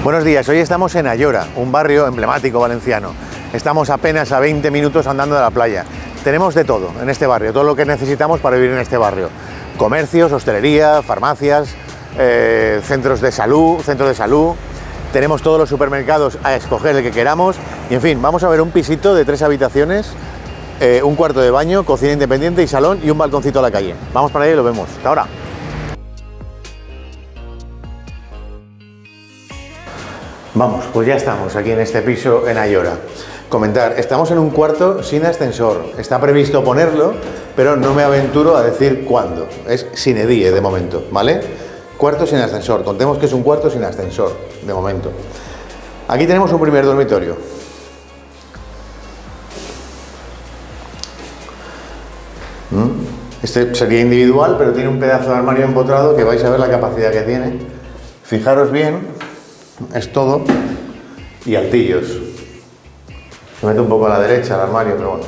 Buenos días, hoy estamos en Ayora, un barrio emblemático valenciano. Estamos apenas a 20 minutos andando de la playa. Tenemos de todo en este barrio, todo lo que necesitamos para vivir en este barrio. Comercios, hostelería, farmacias, centros de salud. Tenemos todos los supermercados a escoger el que queramos. Y en fin, vamos a ver un pisito de 3 habitaciones, un cuarto de baño, cocina independiente y salón y un balconcito a la calle. Vamos para allá y lo vemos. Hasta ahora. Vamos, pues ya estamos aquí en este piso en Ayora. Comentar, estamos en un cuarto sin ascensor. Está previsto ponerlo, pero no me aventuro a decir cuándo. Es sine die de momento, ¿vale? Cuarto sin ascensor. Contemos que es un cuarto sin ascensor, de momento. Aquí tenemos un primer dormitorio. Este sería individual, pero tiene un pedazo de armario empotrado que vais a ver la capacidad que tiene. Fijaros bien. Es todo y altillos. Se mete un poco a la derecha el armario, pero bueno.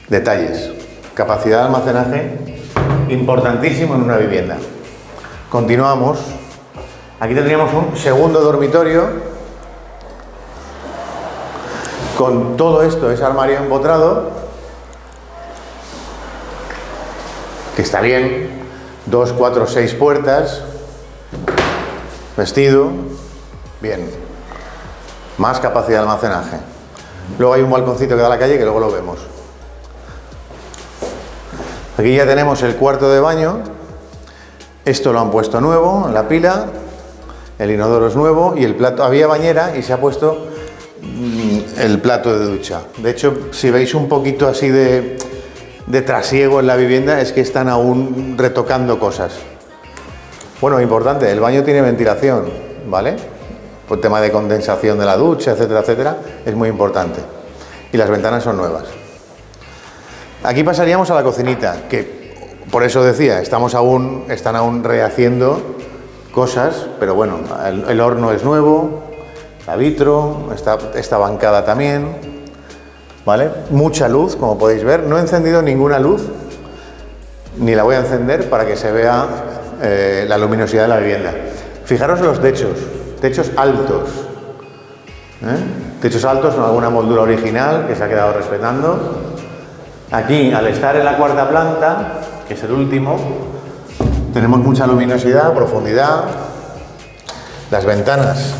Detalles. Capacidad de almacenaje importantísimo en una vivienda. Continuamos. Aquí tendríamos un segundo dormitorio. Con todo esto es armario empotrado. Que está bien. 2, 4, 6 puertas. Vestido. Bien, más capacidad de almacenaje. Luego hay un balconcito que da a la calle que luego lo vemos. Aquí ya tenemos el cuarto de baño. Esto lo han puesto nuevo, la pila. El inodoro es nuevo y el plato. Había bañera y se ha puesto el plato de ducha. De hecho, si veis un poquito así de trasiego en la vivienda, es que están aún retocando cosas. Bueno, importante, el baño tiene ventilación, ¿vale? Por tema de condensación de la ducha, etcétera, etcétera, es muy importante. Y las ventanas son nuevas. Aquí pasaríamos a la cocinita, que por eso decía, están aún rehaciendo cosas, pero bueno, el horno es nuevo, la vitro, esta bancada también, ¿vale? Mucha luz, como podéis ver. No he encendido ninguna luz, ni la voy a encender para que se vea la luminosidad de la vivienda. Fijaros los techos. Techos altos, techos altos con alguna moldura original que se ha quedado respetando. Aquí, al estar en la cuarta planta, que es el último, tenemos mucha luminosidad, profundidad. Las ventanas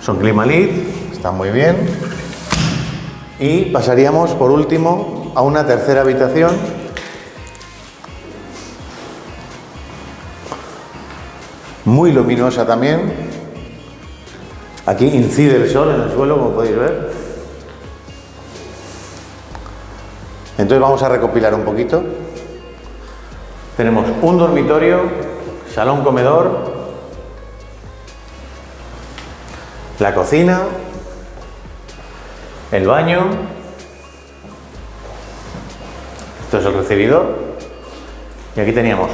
son Climalit, están muy bien. Y pasaríamos por último a una tercera habitación. Muy luminosa también. Aquí incide el sol en el suelo, como podéis ver. Entonces vamos a recopilar un poquito. Tenemos un dormitorio, salón comedor, la cocina, el baño. Esto es el recibidor. Y aquí teníamos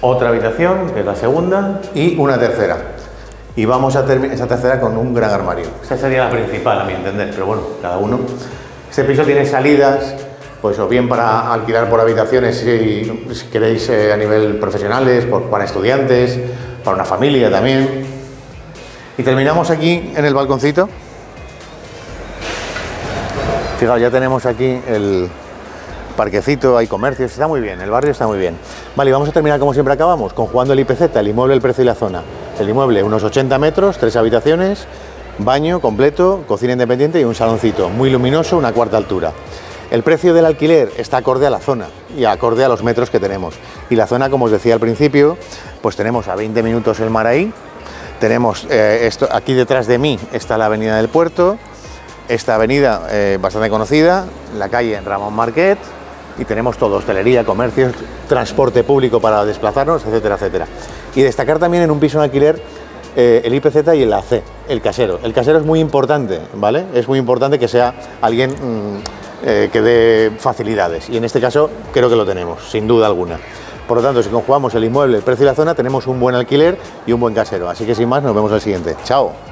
otra habitación, que es la segunda, y una tercera. Y vamos a terminar esa tercera con un gran armario. Esa sería la principal, a mi entender, pero bueno, cada uno. Este piso tiene salidas, pues o bien para alquilar por habitaciones, si queréis a nivel profesionales, para estudiantes, para una familia también. Y terminamos aquí en el balconcito. Fijaos, ya tenemos aquí el parquecito, hay comercios, está muy bien, el barrio está muy bien. Vale, y vamos a terminar como siempre acabamos, con jugando el IPZ, el inmueble, el precio y la zona. El inmueble, unos 80 metros, 3 habitaciones, baño completo, cocina independiente y un saloncito muy luminoso, una cuarta altura. El precio del alquiler está acorde a la zona y acorde a los metros que tenemos. Y la zona, como os decía al principio, pues tenemos a 20 minutos el mar ahí, tenemos esto aquí detrás de mí está la avenida del Puerto, esta avenida bastante conocida, la calle Ramón Marquet, y tenemos todo, hostelería, comercios, transporte público para desplazarnos, etcétera, etcétera. Y destacar también en un piso en alquiler el IPZ y el AC, el casero. El casero es muy importante, ¿vale? Es muy importante que sea alguien que dé facilidades, y en este caso creo que lo tenemos, sin duda alguna. Por lo tanto, si conjugamos el inmueble, el precio y la zona, tenemos un buen alquiler y un buen casero. Así que sin más, nos vemos al siguiente. ¡Chao!